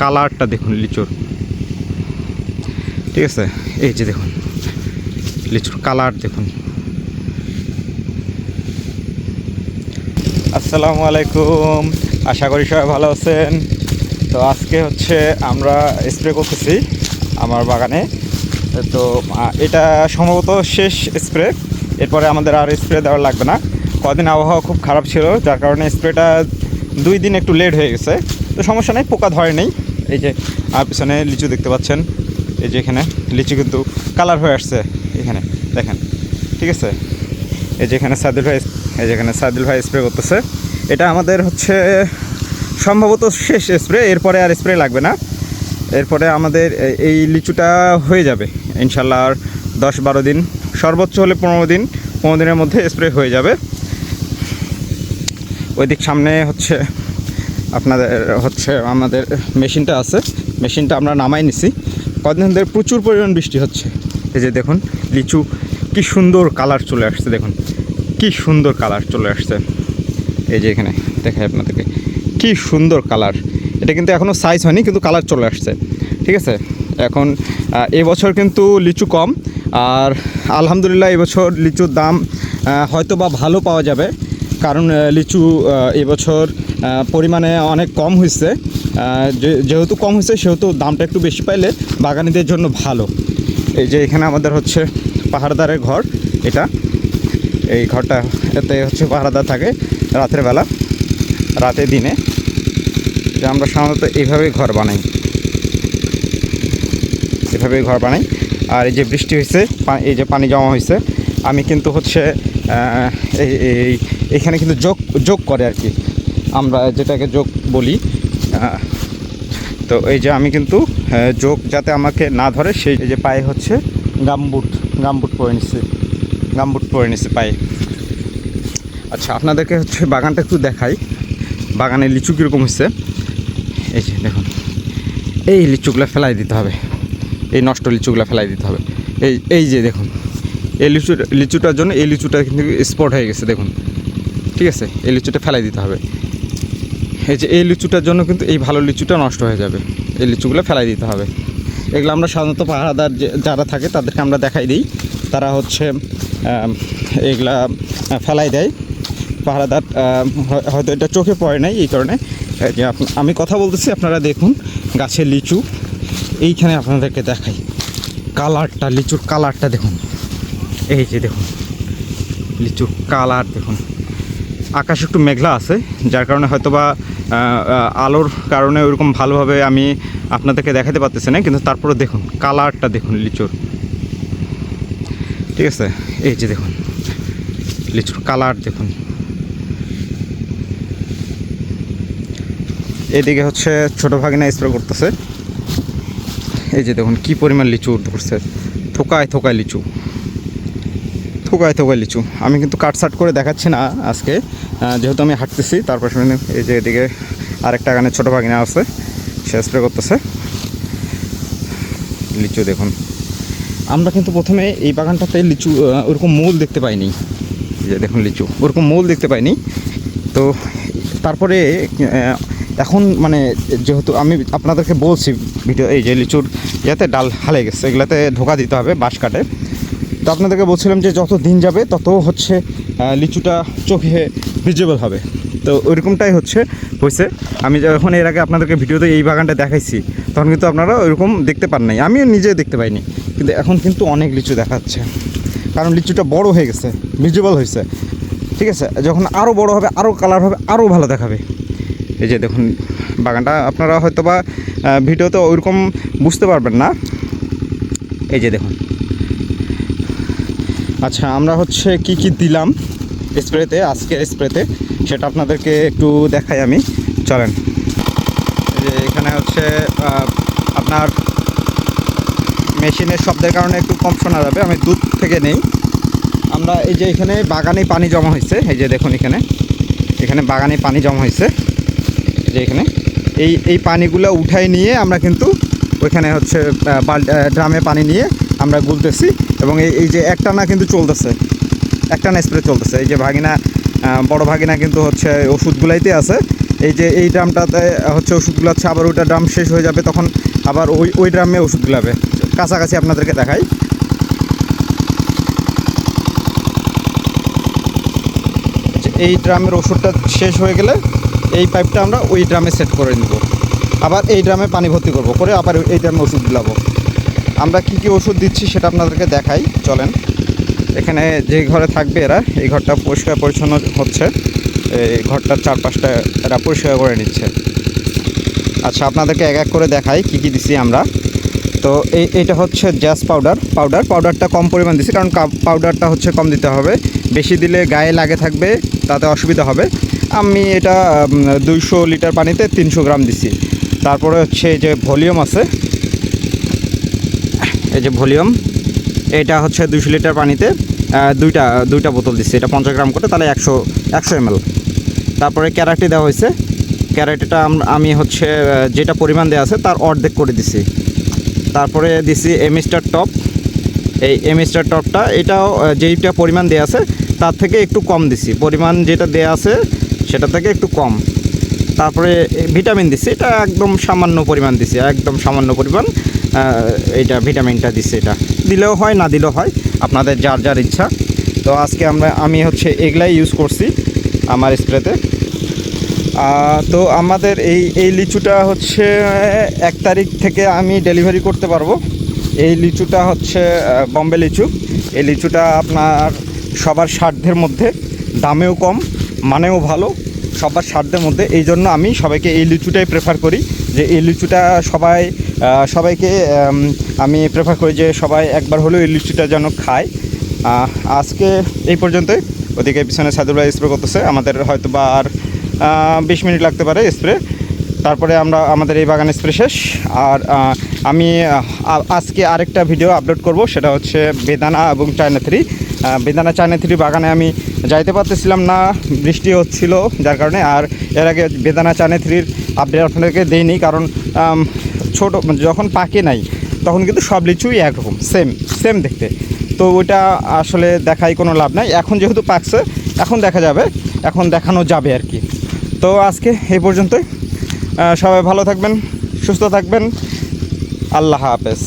কালারটা দেখুন লিচুর, ঠিক আছে। এই যে দেখুন লিচুর কালার দেখুন। আসসালামু আলাইকুম, আশা করি সবাই ভালো আছেন। তো আজকে হচ্ছে আমরা স্প্রে করতেছি আমার বাগানে। তো এটা সম্ভবত শেষ স্প্রে, এরপরে আমাদের আর স্প্রে দেওয়া লাগবে না। কদিন আবহাওয়া খুব খারাপ ছিল, যার কারণে স্প্রেটা 2 দিন একটু লেট হয়ে গেছে। তো সমস্যা নেই, পোকা ধরে নেই। এই যে আর পিছনে লিচু দেখতে পাচ্ছেন, এই যে এখানে লিচু কিন্তু কালার হয়ে আসছে, এখানে দেখেন, ঠিক আছে। এই যে এখানে সাদিল ভাই স্প্রে করতেছে। এটা আমাদের হচ্ছে সম্ভবত শেষ স্প্রে, এরপরে আর স্প্রে লাগবে না। এরপরে আমাদের এই লিচুটা হয়ে যাবে ইনশাল্লাহ আর 10-12 দিন, সর্বোচ্চ হলে 15 দিন, 15 দিনের মধ্যে স্প্রে হয়ে যাবে। ওই দিক সামনে হচ্ছে আপনাদের হচ্ছে আমাদের মেশিনটা আছে, মেশিনটা আমরা নামাই নিছি। কদিন ধরে প্রচুর পরিমাণ বৃষ্টি হচ্ছে। এই যে দেখুন লিচু কি সুন্দর কালার চলে আসছে, দেখুন কি সুন্দর কালার চলে আসছে। এই যে এখানে দেখাই আপনাদেরকে, কি সুন্দর কালার। এটা কিন্তু এখনও সাইজ হয়নি, কিন্তু কালার চলে আসছে, ঠিক আছে। এখন এবছর কিন্তু লিচু কম, আর আলহামদুলিল্লাহ এবছর লিচুর দাম হয়তো বা ভালো পাওয়া যাবে, কারণ লিচু এবছর পরিমাণে অনেক কম হয়েছে। যেহেতু কম হয়েছে সেহেতু দামটা একটু বেশি পাইলে বাগানিদের জন্য ভালো। এই যে এখানে আমাদের হচ্ছে পাহাড়দারের ঘর, এটা এই ঘরটা, এতে হচ্ছে পাহারাদার থাকে রাতের বেলা, রাতে দিনে। যে আমরা সাধারণত এইভাবেই ঘর বানাই, এভাবেই ঘর বানাই। আর এই যে বৃষ্টি হয়েছে, এই যে পানি জমা হয়েছে, আমি কিন্তু হচ্ছে এখানে কিন্তু যোগ করে আর কি, আমরা যেটাকে যোগ বলি। তো এই যে আমি কিন্তু যোগ যাতে আমাকে না ধরে, সেই যে পায়ে হচ্ছে গামবুট পরে নিচ্ছে পায়ে। আচ্ছা, আপনাদেরকে হচ্ছে বাগানটা একটু দেখাই, বাগানে লিচু কীরকম হচ্ছে। এই যে দেখুন, এই লিচুগুলো ফেলাই দিতে হবে, এই নষ্ট লিচুগুলো ফেলাই দিতে হবে। এই যে দেখুন, এই লিচুটার জন্য এই লিচুটা কিন্তু স্পট হয়ে গেছে, দেখুন, ঠিক আছে। এই লিচুটা ফেলাই দিতে হবে। এই যে এই লিচুটার জন্য কিন্তু এই ভালো লিচুটা নষ্ট হয়ে যাবে, এই লিচুগুলো ফেলাই দিতে হবে। এগুলো আমরা সাধারণত পাহারাদার যারা থাকে তাদেরকে আমরা দেখাই দিই, তারা হচ্ছে এগুলা ফেলাই দেয়। পাহারাদার হয়তো এটা চোখে পড়ে নাই, এই কারণে যে আমি কথা বলতেছি, আপনারা দেখুন গাছের লিচু। এইখানে আপনাদেরকে দেখাই কালারটা, লিচুর কালারটা দেখুন। এই যে দেখুন লিচুর কালার দেখুন। আকাশ একটু মেঘলা আছে, যার কারণে হয়তো বা আলোর কারণে ওইরকম ভালোভাবে আমি আপনাদেরকে দেখাতে পারতেছি না, কিন্তু তারপরে দেখুন কালারটা দেখুন লিচুর, ঠিক আছে। এই যে দেখুন লিচুর কালার দেখুন। এদিকে হচ্ছে ছোটো ভাগিনা স্প্রে করতেছে। এই যে দেখুন কি পরিমাণ লিচু ধরছে, থোকায় লিচু। আমি কিন্তু কাটসাট করে দেখাচ্ছি না আজকে, যেহেতু আমি হাঁটতেছি। তারপর এই যে এদিকে আরেকটা গানের ছোটো ভাগিনা আছে, সে স্প্রে করতেছে। লিচু দেখুন, আমরা কিন্তু প্রথমে এই বাগানটাতে লিচু ওরকম মূল দেখতে পাইনি। এই যে দেখুন লিচু ওরকম মূল দেখতে পাইনি। তো তারপরে এখন মানে যেহেতু আমি আপনাদেরকে বলছি ভিডিও, এই যে লিচুর ইয়াতে ডাল হালে গেছে, এগুলাতে ধোকা দিতে হবে বাঁশ কাটে। তো আপনাদেরকে বলছিলাম যে যত দিন যাবে তত হচ্ছে লিচুটা চোখে ভিজিবল হবে। তো ওইরকমটাই হয়েছে। আমি যখন এর আগে আপনাদেরকে ভিডিওতে এই বাগানটা দেখাইছি, তখন কিন্তু আপনারা ওইরকম দেখতে পান নাই, আমিও নিজে দেখতে পাইনি। কিন্তু এখন কিন্তু অনেক লিচু দেখাচ্ছে, কারণ লিচুটা বড় হয়ে গেছে, ভিজিবল হয়েছে, ঠিক আছে। যখন আরও বড় হবে, আরও কালার হবে, আরও ভালো দেখাবে। এই যে দেখুন বাগানটা, আপনারা হয়তো বা ভিডিওতে ওইরকম বুঝতে পারবেন না। এই যে দেখুন। আচ্ছা, আমরা হচ্ছে কি দিলাম স্প্রেতে, আজকের স্প্রেতে, সেটা আপনাদেরকে একটু দেখাই আমি, চলেন। এই যে এখানে হচ্ছে আপনার মেশিনের শব্দের কারণে একটু কম শোনা যাবে, আমি দূর থেকে নেই। আমরা এই যে এখানে বাগানে পানি জমা হয়েছে, এই যে দেখুন এখানে বাগানে পানি জমা হয়েছে, যে এখানে এই পানিগুলো উঠাই নিয়ে আমরা কিন্তু ওইখানে হচ্ছে ড্রামে পানি নিয়ে আমরা গুলতেছি। এবং এই যে একটানা কিন্তু চলতেছে, একটানা স্প্রে চলতেছে। এই যে ভাগিনা, বড় ভাগিনা কিন্তু হচ্ছে ওষুধগুলাইতে আছে, এই যে এই ড্রামটাতে হচ্ছে ওষুধগুলো আছে, আবার ওইটা ড্রাম শেষ হয়ে যাবে, তখন আবার ওই ড্রামে ওষুধগুলো হবে। কাছাকাছি আপনাদেরকে দেখাই। এই ড্রামের ওষুধটা শেষ হয়ে গেলে এই পাইপটা আমরা ওই ড্রামে সেট করে নেব, আবার এই ড্রামে পানি ভর্তি করব, করে আবার এই ড্রামে ওষুধ দিলাবো। আমরা কি কি ওষুধ দিচ্ছি সেটা আপনাদেরকে দেখাই, চলেন। এখানে যে ঘরে থাকবে এরা, এই ঘরটা পরিষ্কার পরিচ্ছন্ন হচ্ছে, এই ঘরটার চারপাশটা এরা পরিষ্কার করে নিচ্ছে। আচ্ছা, আপনাদেরকে এক এক করে দেখাই কি কি দিছি আমরা। তো এইটা হচ্ছে জ্যাস পাউডারটা কম পরিমাণ দিছি, কারণ পাউডারটা হচ্ছে কম দিতে হবে, বেশি দিলে গায়ে লাগে থাকবে, তাতে অসুবিধা হবে। আমি এটা 200 লিটার পানিতে 300 গ্রাম দিছি। তারপরে হচ্ছে এই যে ভলিউম আছে, এই যে ভলিউম, এটা হচ্ছে 200 লিটার পানিতে দুইটা বোতল দিচ্ছি, এটা 50 গ্রাম করে, তাহলে 100 ml। তারপরে ক্যারাটি দেওয়া হয়েছে, ক্যারাটিটা আমি হচ্ছে যেটা পরিমাণ দেওয়া আছে তার অর্ধেক করে দিছি। তারপরে দিছি এমিস্টার টপ, এই এমিস্টার টপটা এটাও যেইটা পরিমাণ দেওয়া আছে তার থেকে একটু কম দিছি, পরিমাণ যেটা দেওয়া আছে সেটা থেকে একটু কম। তারপরে ভিটামিন দিছি, এটা একদম সামান্য পরিমাণ দিছি, একদম সামান্য পরিমাণ এইটা ভিটামিনটা দিছি। এটা দিলেও হয়, না দিলেও হয়, আপনাদের যার যার ইচ্ছা। তো আজকে আমি হচ্ছে এগুলাই ইউজ করছি আমার স্প্রেতে। তো আমাদের এই লিচুটা হচ্ছে 1 তারিখ থেকে আমি ডেলিভারি করতে পারবো। এই লিচুটা হচ্ছে বম্বে লিচু। এই লিচুটা আপনার সবার সাধ্যের মধ্যে, দামেও কম, মানেও ভালো, সবার সাধ্যের মধ্যে। এই জন্য আমি সবাইকে এই লিচুটাই প্রেফার করি, যে এই লিচুটা সবাইকে আমি প্রেফার করি যে সবাই একবার হলেও এই লিচুটা যেন খায়। আজকে এই পর্যন্তই। ওদিকে পিছনে সাদুল ভাই স্প্রে করতেছে, আমাদের হয়তো বা আর 20 মিনিট লাগতে পারে স্প্রে, তারপরে আমাদের এই বাগান স্প্রে শেষ। আর আমি আজকে আরেকটা ভিডিও আপলোড করব, সেটা হচ্ছে বেদানা এবং চায়না থ্রি। বেদানা চায়না থ্রি বাগানে আমি যাইতে পারতেছিলাম না, বৃষ্টি হচ্ছিল যার কারণে। আর এর আগে বেদানা চায়না থ্রির আপডেট আপনাদেরকে দেইনি, কারণ ছোটো যখন পাকে নাই তখন কিন্তু সব লিচুই একরকম সেম দেখতে, তো ওইটা আসলে দেখাই কোনো লাভ নাই। এখন যেহেতু পাকছে, এখন দেখা যাবে, এখন দেখানো যাবে আর কি। তো আজকে এই পর্যন্তই। সবাই ভালো থাকবেন, সুস্থ থাকবেন, আল্লাহ হাফেজ।